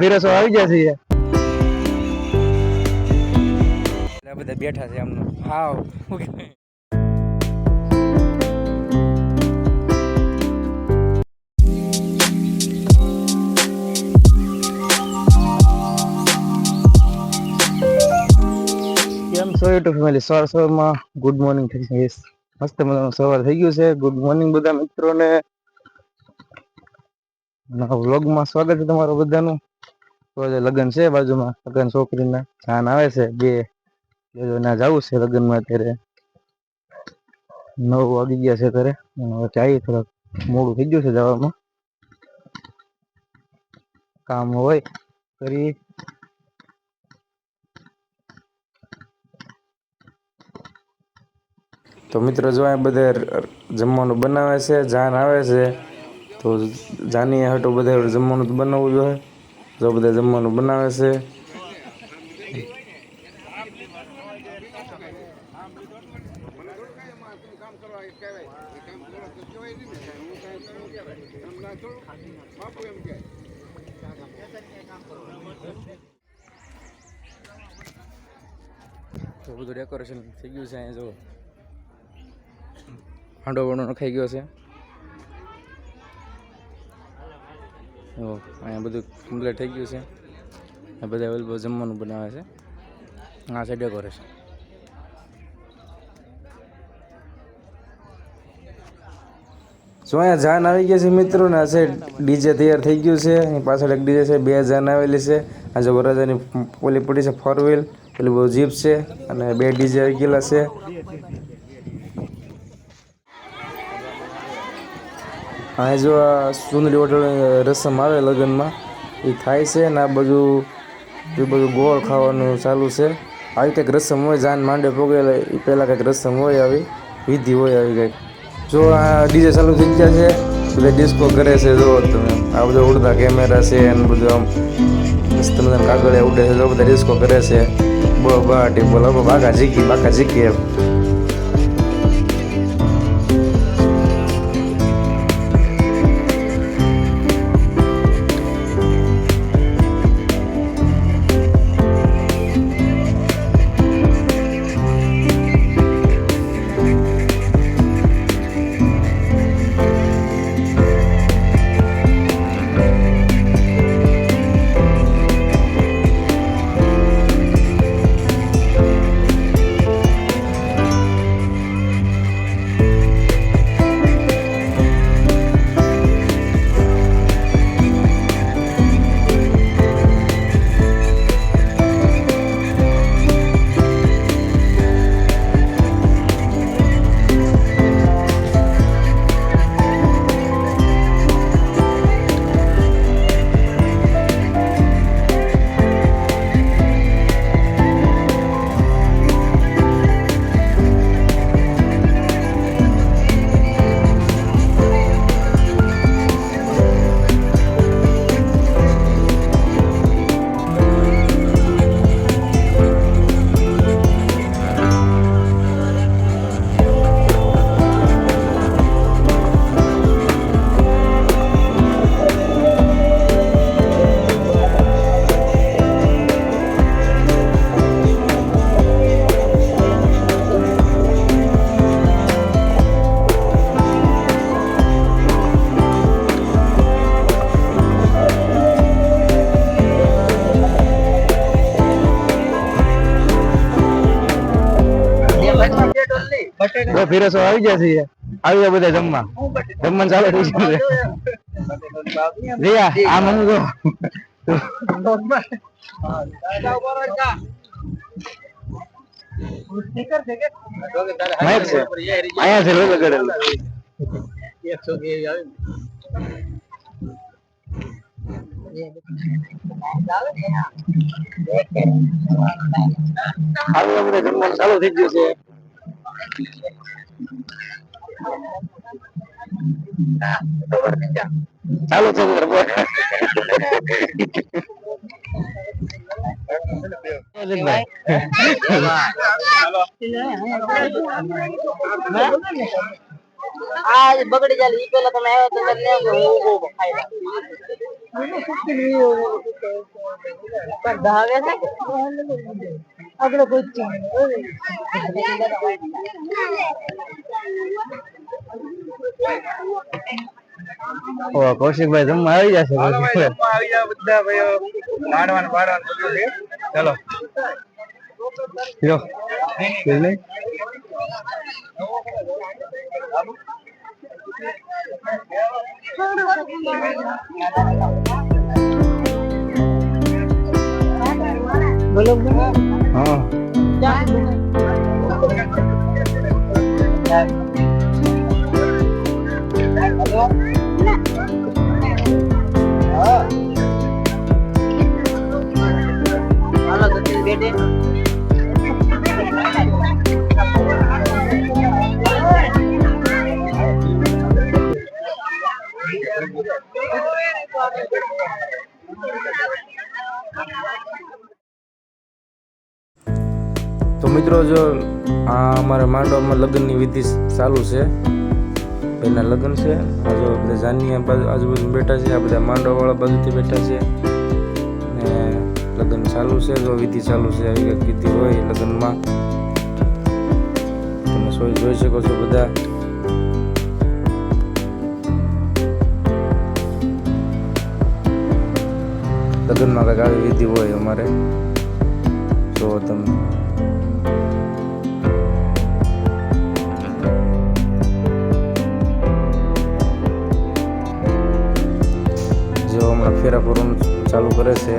ફીરસો આવી ગયા છે બધા બેઠા છે એમનો હાવ કેમ છો યુટ્યુબ ફેમિલી? સવારમાં ગુડ મોર્નિંગ થઈ ગઈ, મસ્ત મજાનું સવાર થઈ ગયું છે. ગુડ મોર્નિંગ બધા મિત્રોને, વ્લોગમાં સ્વાગત છે તમારું બધાનું. તો લગ્ન છે બાજુમાં, લગ્ન છોકરીના જાન આવે છે બે ના જવું છે લગ્નમાં. અત્યારે 9 વાગી ગયા છે અત્યારે, જાય થોડાક મોડું થઈ ગયું છે જવામાં, કામ હોય કરી. તો મિત્રો જો આ બધા જમવાનું બનાવે છે, જાન આવે છે તો જાની હાટું બધા જમવાનું તો બનાવવું જોઈએ. જો બધા જમવાનું બનાવે છે. તો બધું ડેકોરેશન થઈ ગયું છે. અહીંયા જો હાંડો વાંડો નખાઈ ગયો છે. અહીંયા બધું કમ્પ્લીટ થઈ ગયું છે. આ બધા અવેલેબલ જમવાનું બનાવે છે. આ છે ડેકોરેશન. જો અહીંયા જાન આવી ગયા છે મિત્રો ને. આ છે ડીજે તૈયાર થઈ ગયું છે. અહીં પાછળ એક ડીજે છે, 2 જાન આવેલી છે. આ જો વરરાજાની ઓલી પડી છે 4 વ્હીલ, પેલી બહુ જીપ છે અને 2 ડીજે આવી ગયેલા છે. અહીં જો આ સુંદરી ઓઢળની રસમ આવે લગ્નમાં એ થાય છે ને આ બધું ગોળ ખાવાનું ચાલુ છે. આવી કંઈક રસમ હોય, જાન માંડે પોગેલા એ પહેલાં કંઈક રસમ હોય, આવી વિધિ હોય આવી કંઈક. જો આ ડીજે ચાલુ થઈ ગયા છે, બધા ડિસ્કો કરે છે. જો તમે આ બધા ઉડતા કેમેરા છે અને બધું આમ મસ્ત મજાના કાગળિયા ઉડે છે. જો બધા ડિસ્કો કરે છે. બાટી બોલો બાકા ઝીકી એમ. ફીરસો આવી ગયા છે. આવી ગયા બધા જમવા, જમવાનું ચાલુ થઈ ગયું છે. રિયા આ મમ્મી જો અહીંયા છે લોલો ગડેલું. આવી બધા જમવાનું ચાલુ થઈ ગયું છે. ચાલો તો આ બગડી જાય ઈ પેલા તમે આવ્યો તો ઓ કૌશિકભાઈ જમવા આવી જશે. આવી જાવ બધા ભાઈઓ. લાડવાનું બાડવાનું બધું છે. ચાલો લ્યો. નહીં બોલો હા તો મિત્રો, જો આ અમારા માંડવામાં લગ્નની વિધિ ચાલુ છે. પહેલાં લગ્ન છે. આ જો બધા જાનની આજુબાજુ બેઠા છે. આ બધા માંડવાવાળા બાજુથી બેઠા છે. ને લગ્ન ચાલુ છે. જો વિધિ ચાલુ છે. આવી કંઈક વિધિ હોય લગ્નમાં. તમે જોઈ શકો છો બધા. લગ્નમાં કંઈક આવી વિધિ હોય અમારે. જો તમે હમણાં ફેરા ફરવાનું ચાલુ કરે છે.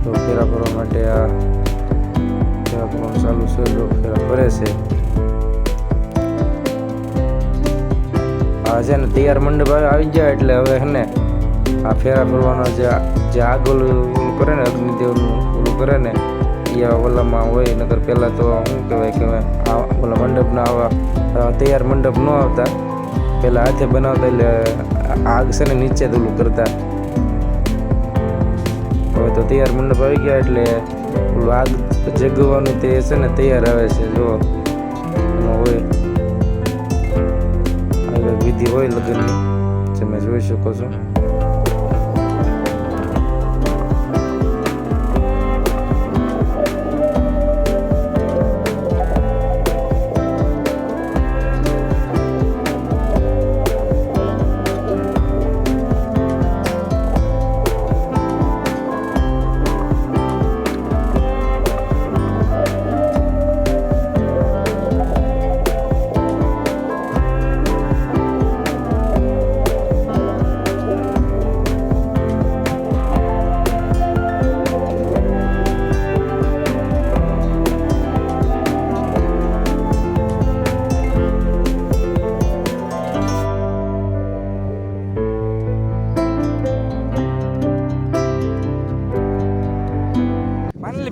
તો ફેરા ફરવા માટે આ ફેરા ફરવાનું ચાલુ છે. જો ફેરા ફરે છે. આ છે ને તૈયાર મંડપ આવી જાય એટલે હવે છે ને આ ફેરા ફરવાનો જે આગળ ઓલું કરે ને અગ્નિદેવનું ઓલું કરે ને એ ઓલામાં હોય. નગર પહેલાં તો શું કહેવાય કે આ ઓલા મંડપના આવા તૈયાર મંડપ ન આવતા. પહેલાં હાથે બનાવતા એટલે આગ છે ને નીચે જ ઓલું કરતા. હવે તો તૈયાર મંડપ આવી ગયા એટલે ઓલું આગ જગવાનું તે છે ને તૈયાર આવે છે. જો એમાં હોય આવી વિધિ હોય લગ્નની, તમે જોઈ શકો છો.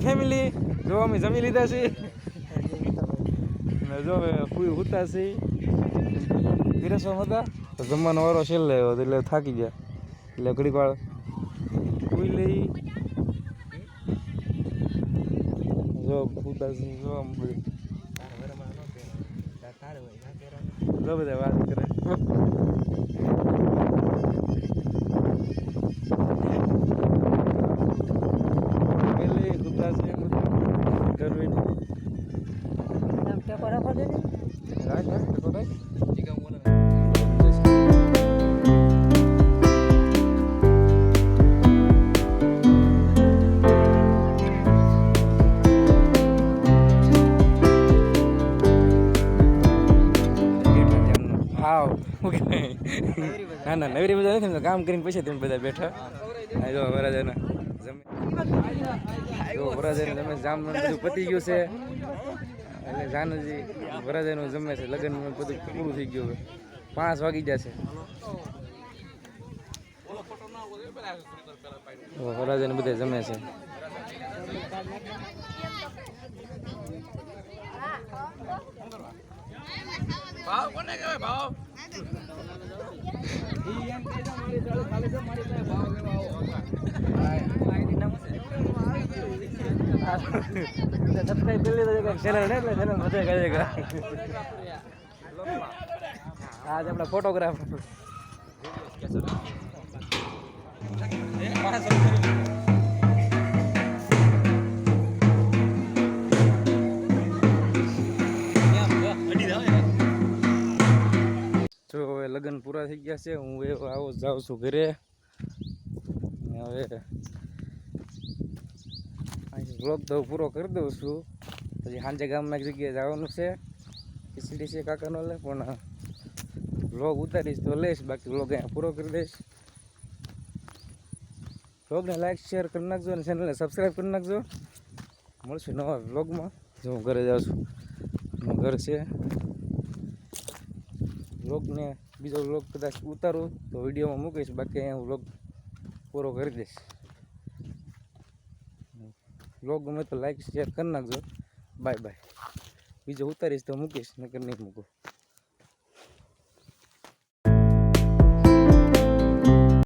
ફેમિલી જો અમે જમી લીધા છે. જો પૂરી ઉતા છે. પીરસવા હતા તો જમવાનો વારો છેલ્લે આવ્યો એટલે થાકી ગયા. એટલે ઘડીક વાર પૂરી લઈ. જો ઉતા છે. જો બધા વાત કરે. ના ના નવરી બધા નથી કામ કરીને પછી તમે બધા બેઠા. જો વરાજાના જમે જો વરાજાને તમે જામ બધું પતી ગયું છે એટલે જાનજી વરાજાનું જમે છે. લગ્ન બધું પૂરું થઈ ગયું. 5 વાગી જશે. વરાજાને બધા જમે છે. ભાવ કોને કહેવાય ભાવ? સબસ્ક્રાઇબ કરી લીધો ચેનલ ને એટલે ચેનલ વધે કરેગા. આજ આપણા ફોટોગ્રાફર જો હવે લગ્ન પૂરા થઈ ગયા છે. હું આવો જાઉં છું ઘરે. હવે વ્લોગ તો પૂરો કરી દઉં છું. પછી સાંજે ગામમાં એક જગ્યાએ જવાનું છે. ખીચડી છે કાકાનો લે પણ વ્લોગ ઉતારીશ તો લઈશ, બાકી વ્લોગ અહીંયા પૂરો કરી દઈશ. વ્લોગને લાઈક શેર કરી નાખજો અને ચેનલને સબસ્ક્રાઈબ કરી નાખજો. મળશું નવા વ્લોગમાં. જો હું ઘરે જાઉં છું, હું ઘર છે. વ્લોગને બીજો વ્લોગ કદાચ ઉતારું તો વિડીયોમાં મૂકીશ, બાકી અહીંયા હું વ્લોગ પૂરો કરી દઈશ. વ્લોગ ગમે તો લાઈક શેર કરી નાખજો. Bye bye. બીજો ઉતારીશ તો મૂકીશ, નકર નહીં મૂકું.